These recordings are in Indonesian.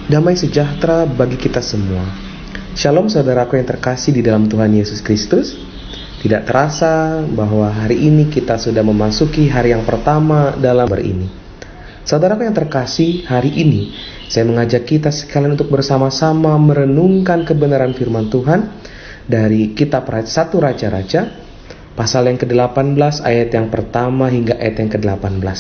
Damai sejahtera bagi kita semua. Shalom saudaraku yang terkasih di dalam Tuhan Yesus Kristus. Tidak terasa bahwa hari ini kita sudah memasuki hari yang pertama dalam ini. Saudaraku yang terkasih, hari ini saya mengajak kita sekalian untuk bersama-sama merenungkan kebenaran firman Tuhan dari kitab 1 Raja-Raja, pasal yang ke-18 ayat yang pertama hingga ayat yang ke-18.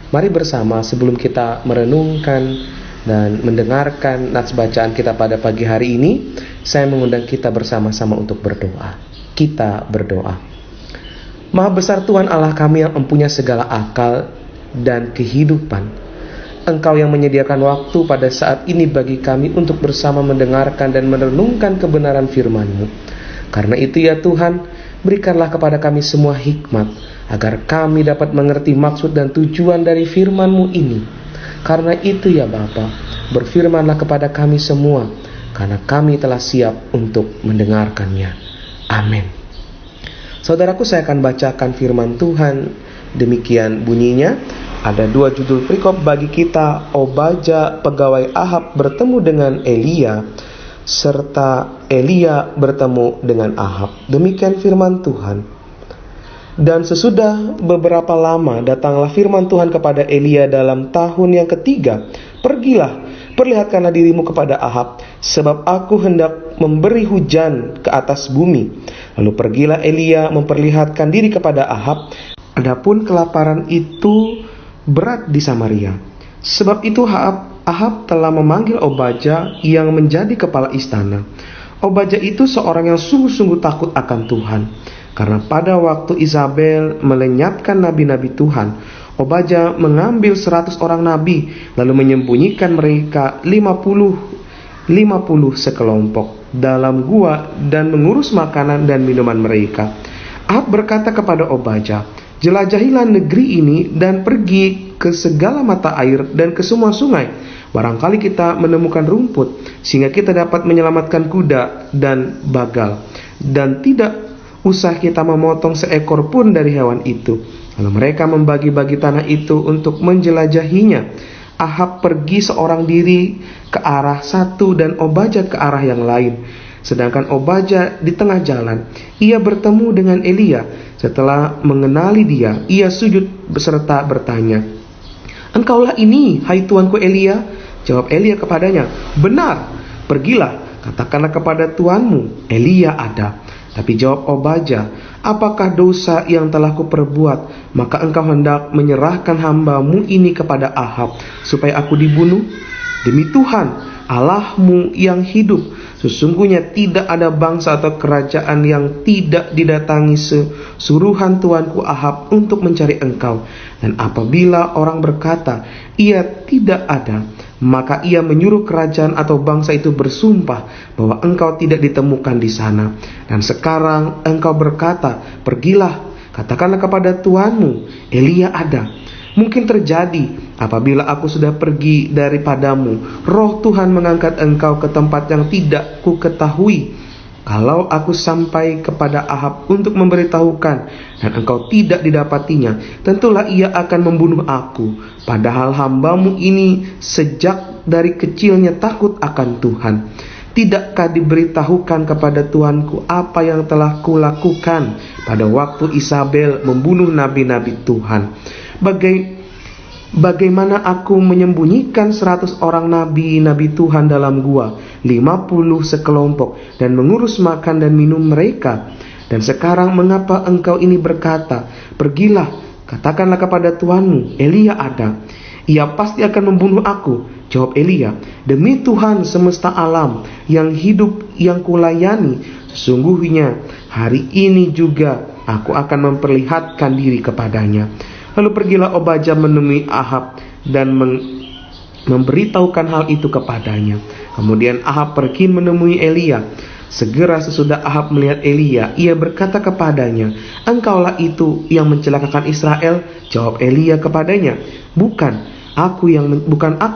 Mari bersama sebelum kita merenungkan dan mendengarkan nats bacaan kita pada pagi hari ini, saya mengundang kita bersama-sama untuk berdoa. Kita berdoa. Maha besar Tuhan Allah kami yang mempunyai segala akal dan kehidupan. Engkau yang menyediakan waktu pada saat ini bagi kami untuk bersama mendengarkan dan merenungkan kebenaran firman-Mu. Karena itu ya Tuhan, berikanlah kepada kami semua hikmat, agar kami dapat mengerti maksud dan tujuan dari firman-Mu ini. Karena itu ya Bapa, berfirmanlah kepada kami semua, karena kami telah siap untuk mendengarkannya. Amin. Saudaraku, saya akan bacakan firman Tuhan. Demikian bunyinya. Ada 2 judul perikop bagi kita: Obaja pegawai Ahab bertemu dengan Elia, serta Elia bertemu dengan Ahab. Demikian firman Tuhan. Dan sesudah beberapa lama datanglah firman Tuhan kepada Elia dalam tahun yang ketiga. Pergilah, perlihatkanlah dirimu kepada Ahab, sebab aku hendak memberi hujan ke atas bumi. Lalu pergilah Elia memperlihatkan diri kepada Ahab. Adapun kelaparan itu berat di Samaria. Sebab itu Ahab telah memanggil Obaja yang menjadi kepala istana. Obaja itu seorang yang sungguh-sungguh takut akan Tuhan. Karena pada waktu Isabel melenyapkan nabi-nabi Tuhan, Obaja mengambil 100 orang nabi, lalu menyembunyikan mereka 50 sekelompok dalam gua dan mengurus makanan dan minuman mereka. Ahab berkata kepada Obaja, "Jelajahilah negeri ini dan pergi ke segala mata air dan ke semua sungai. Barangkali kita menemukan rumput, sehingga kita dapat menyelamatkan kuda dan bagal. Dan tidak usah kita memotong seekor pun dari hewan itu." Lalu mereka membagi-bagi tanah itu untuk menjelajahinya. Ahab pergi seorang diri ke arah satu dan Obaja ke arah yang lain. Sedangkan Obaja di tengah jalan, ia bertemu dengan Elia. Setelah mengenali dia, ia sujud beserta bertanya, "Engkaulah ini, hai tuanku Elia?" Jawab Elia kepadanya, "Benar, pergilah, katakanlah kepada tuanmu, Elia ada." Tapi jawab Obaja, "Apakah dosa yang telah kuperbuat, maka engkau hendak menyerahkan hamba-Mu ini kepada Ahab, supaya aku dibunuh? Demi Tuhan, Allahmu yang hidup, sesungguhnya tidak ada bangsa atau kerajaan yang tidak didatangi suruhan tuanku Ahab untuk mencari engkau. Dan apabila orang berkata, ia tidak ada, maka ia menyuruh kerajaan atau bangsa itu bersumpah bahwa engkau tidak ditemukan di sana. Dan sekarang engkau berkata, pergilah, katakanlah kepada tuanmu, Elia ada. Mungkin terjadi apabila aku sudah pergi daripadamu, roh Tuhan mengangkat engkau ke tempat yang tidak ku ketahui. Kalau aku sampai kepada Ahab untuk memberitahukan dan engkau tidak didapatinya, tentulah ia akan membunuh aku. Padahal hamba-Mu ini sejak dari kecilnya takut akan Tuhan. Tidakkah diberitahukan kepada tuanku apa yang telah kulakukan pada waktu Isabel membunuh nabi-nabi Tuhan? Bagaimana aku menyembunyikan 100 orang nabi-nabi Tuhan dalam gua, 50 sekelompok, dan mengurus makan dan minum mereka. Dan sekarang mengapa engkau ini berkata, pergilah, katakanlah kepada tuanmu, Elia ada. Ia pasti akan membunuh aku. Jawab Elia, demi Tuhan semesta alam yang hidup yang kulayani, sesungguhnya hari ini juga aku akan memperlihatkan diri kepadanya. Lalu pergilah Obaja menemui Ahab dan memberitahukan hal itu kepadanya. Kemudian Ahab pergi menemui Elia. Segera sesudah Ahab melihat Elia, ia berkata kepadanya, engkaulah itu yang mencelakakan Israel? Jawab Elia kepadanya, bukan aku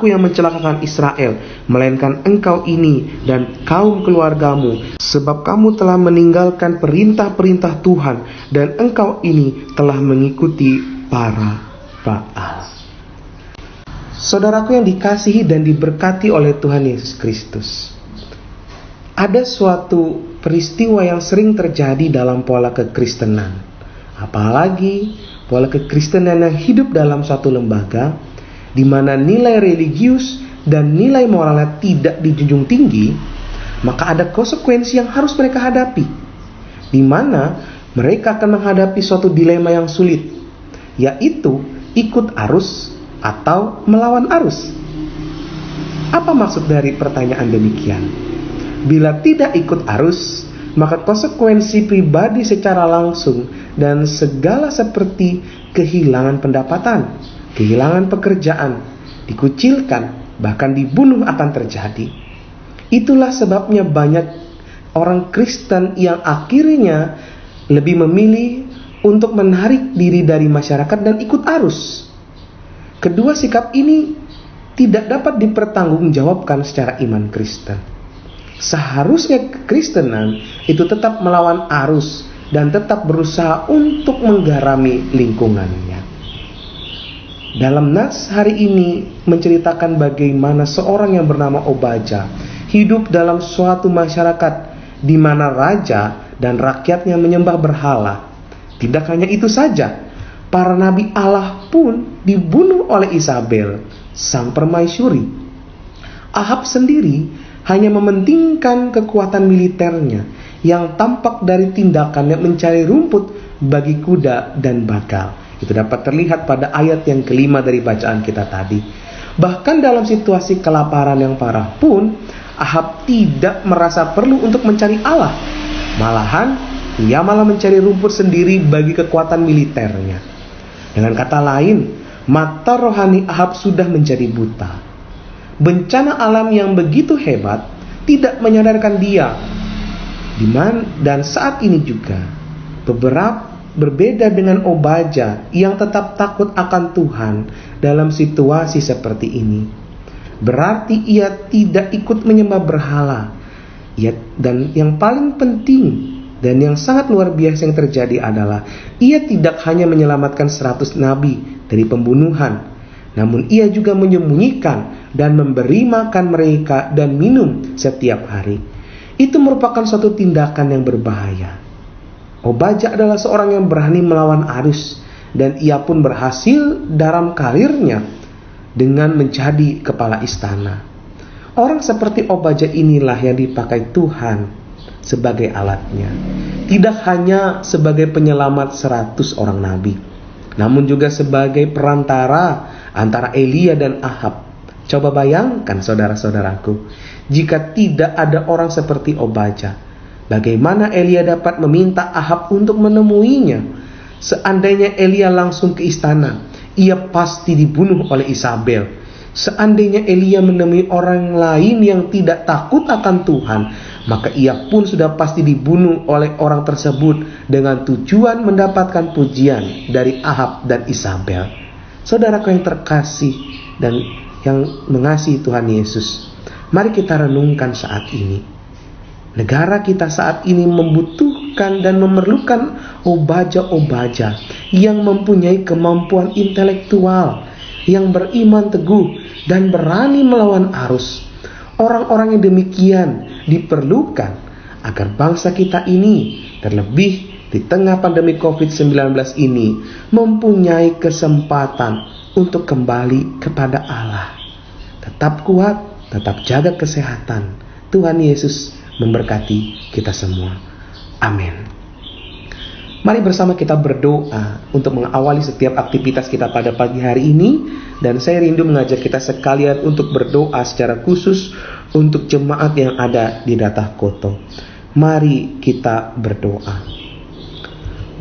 yang mencelakakan Israel, melainkan engkau ini dan kaum keluargamu, sebab kamu telah meninggalkan perintah-perintah Tuhan, dan engkau ini telah mengikuti para Baal. Saudaraku yang dikasihi dan diberkati oleh Tuhan Yesus Kristus, ada suatu peristiwa yang sering terjadi dalam pola kekristenan, apalagi pola kekristenan yang hidup dalam suatu lembaga di mana nilai religius dan nilai moralnya tidak dijunjung tinggi. Maka ada konsekuensi yang harus mereka hadapi, di mana mereka akan menghadapi suatu dilema yang sulit, yaitu ikut arus atau melawan arus. Apa maksud dari pertanyaan demikian? Bila tidak ikut arus, maka konsekuensi pribadi secara langsung dan segala seperti kehilangan pendapatan, kehilangan pekerjaan, dikucilkan, bahkan dibunuh akan terjadi. Itulah sebabnya banyak orang Kristen yang akhirnya lebih memilih untuk menarik diri dari masyarakat dan ikut arus. Kedua sikap ini tidak dapat dipertanggungjawabkan secara iman Kristen. Seharusnya kekristenan itu tetap melawan arus dan tetap berusaha untuk menggarami lingkungannya. Dalam nas hari ini menceritakan bagaimana seorang yang bernama Obaja hidup dalam suatu masyarakat di mana raja dan rakyatnya menyembah berhala. Tidak hanya itu saja, para nabi Allah pun dibunuh oleh Isabel, sang permaisuri. Ahab sendiri hanya mementingkan kekuatan militernya yang tampak dari tindakannya mencari rumput bagi kuda dan bagal. Itu dapat terlihat pada ayat yang kelima dari bacaan kita tadi. Bahkan dalam situasi kelaparan yang parah pun, Ahab tidak merasa perlu untuk mencari Allah. Malahan, ia malah mencari rumput sendiri bagi kekuatan militernya. Dengan kata lain, mata rohani Ahab sudah menjadi buta. Bencana alam yang begitu hebat tidak menyadarkan dia. Dan saat ini juga berbeda dengan Obaja yang tetap takut akan Tuhan dalam situasi seperti ini. Berarti ia tidak ikut menyembah berhala. Dan yang paling penting dan yang sangat luar biasa yang terjadi adalah ia tidak hanya menyelamatkan 100 nabi dari pembunuhan, namun ia juga menyembunyikan dan memberi makan mereka dan minum setiap hari. Itu merupakan suatu tindakan yang berbahaya. Obaja adalah seorang yang berani melawan arus, dan ia pun berhasil dalam karirnya dengan menjadi kepala istana. Orang seperti Obaja inilah yang dipakai Tuhan sebagai alatnya, tidak hanya sebagai penyelamat 100 orang nabi, namun juga sebagai perantara antara Elia dan Ahab. Coba bayangkan saudara-saudaraku, jika tidak ada orang seperti Obaja, bagaimana Elia dapat meminta Ahab untuk menemuinya? Seandainya Elia langsung ke istana, ia pasti dibunuh oleh Isabel. Seandainya Elia menemui orang lain yang tidak takut akan Tuhan, maka ia pun sudah pasti dibunuh oleh orang tersebut dengan tujuan mendapatkan pujian dari Ahab dan Isabel. Saudaraku yang terkasih dan yang mengasihi Tuhan Yesus, mari kita renungkan saat ini. Negara kita saat ini membutuhkan dan memerlukan Obaja-Obaja yang mempunyai kemampuan intelektual, yang beriman teguh dan berani melawan arus. Orang-orang yang demikian diperlukan agar bangsa kita ini, terlebih di tengah pandemi COVID-19 ini, mempunyai kesempatan untuk kembali kepada Allah. Tetap kuat, tetap jaga kesehatan. Tuhan Yesus memberkati kita semua. Amin. Mari bersama kita berdoa untuk mengawali setiap aktivitas kita pada pagi hari ini. Dan saya rindu mengajak kita sekalian untuk berdoa secara khusus untuk jemaat yang ada di Datah Koto. Mari kita berdoa.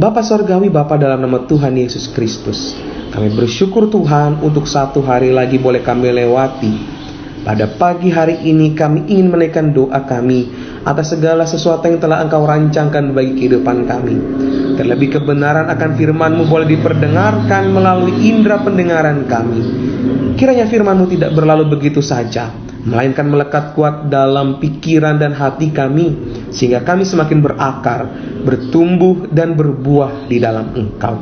Bapa Sorgawi, Bapa dalam nama Tuhan Yesus Kristus, kami bersyukur Tuhan untuk satu hari lagi boleh kami lewati. Pada pagi hari ini kami ingin menaikkan doa kami atas segala sesuatu yang telah Engkau rancangkan bagi kehidupan kami. Terlebih kebenaran akan firman-Mu boleh diperdengarkan melalui indera pendengaran kami. Kiranya firman-Mu tidak berlalu begitu saja, melainkan melekat kuat dalam pikiran dan hati kami, sehingga kami semakin berakar, bertumbuh dan berbuah di dalam Engkau.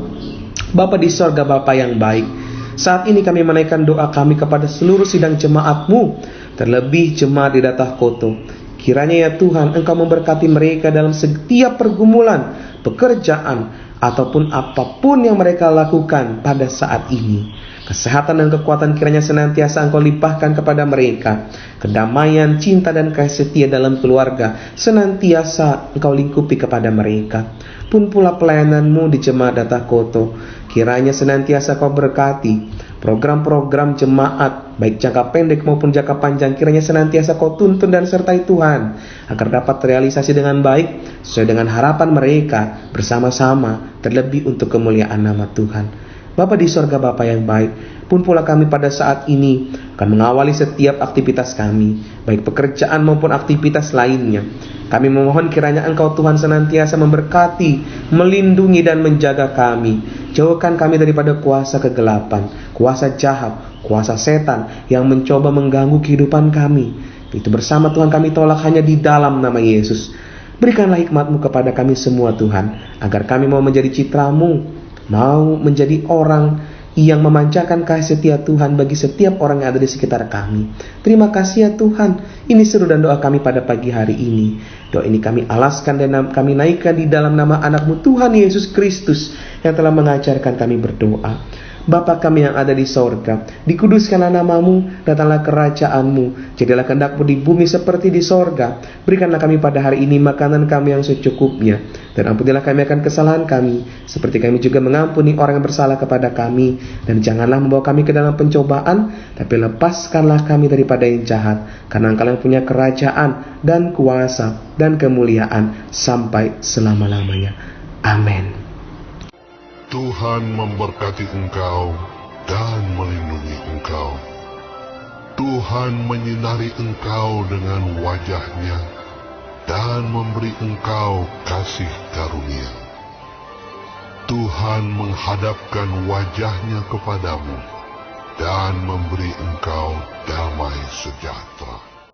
Bapa di sorga, Bapa yang baik, Saat ini kami menaikkan doa kami kepada seluruh sidang jemaat-Mu, terlebih jemaat di Datah Koto. Kiranya ya Tuhan, Engkau memberkati mereka dalam setiap pergumulan, pekerjaan, ataupun apapun yang mereka lakukan pada saat ini. Kesehatan dan kekuatan kiranya senantiasa Engkau limpahkan kepada mereka. Kedamaian, cinta, dan kasih setia dalam keluarga senantiasa Engkau lingkupi kepada mereka. Pun pula pelayanan-Mu di jemaat Datah Koto, kiranya senantiasa Kau berkati. Program-program jemaat, baik jangka pendek maupun jangka panjang, kiranya senantiasa Kau tuntun dan sertai Tuhan, agar dapat terrealisasi dengan baik, sesuai dengan harapan mereka bersama-sama, terlebih untuk kemuliaan nama Tuhan. Bapa di sorga, Bapa yang baik, pun pula kami pada saat ini akan mengawali setiap aktivitas kami, baik pekerjaan maupun aktivitas lainnya. Kami memohon kiranya Engkau Tuhan senantiasa memberkati, melindungi dan menjaga kami. Jauhkan kami daripada kuasa kegelapan, kuasa jahat, kuasa setan yang mencoba mengganggu kehidupan kami. Itu bersama Tuhan kami tolak hanya di dalam nama Yesus. Berikanlah hikmat-Mu kepada kami semua Tuhan, agar kami mau menjadi citra-Mu, mau menjadi orang yang memancarkan kasih setia Tuhan bagi setiap orang yang ada di sekitar kami. Terima kasih ya Tuhan. Ini seru dan doa kami pada pagi hari ini. Doa ini kami alaskan dan kami naikkan di dalam nama anak-Mu Tuhan Yesus Kristus yang telah mengajarkan kami berdoa. Bapa kami yang ada di sorga, dikuduskanlah nama-Mu, datanglah kerajaan-Mu, jadilah kehendak-Mu di bumi seperti di sorga. Berikanlah kami pada hari ini makanan kami yang secukupnya, dan ampunilah kami akan kesalahan kami, seperti kami juga mengampuni orang yang bersalah kepada kami. Dan janganlah membawa kami ke dalam pencobaan, tapi lepaskanlah kami daripada yang jahat, karena Engkau yang punya kerajaan dan kuasa dan kemuliaan sampai selama-lamanya. Amin. Tuhan memberkati engkau dan melindungi engkau. Tuhan menyinari engkau dengan wajah-Nya dan memberi engkau kasih karunia. Tuhan menghadapkan wajah-Nya kepadamu dan memberi engkau damai sejahtera.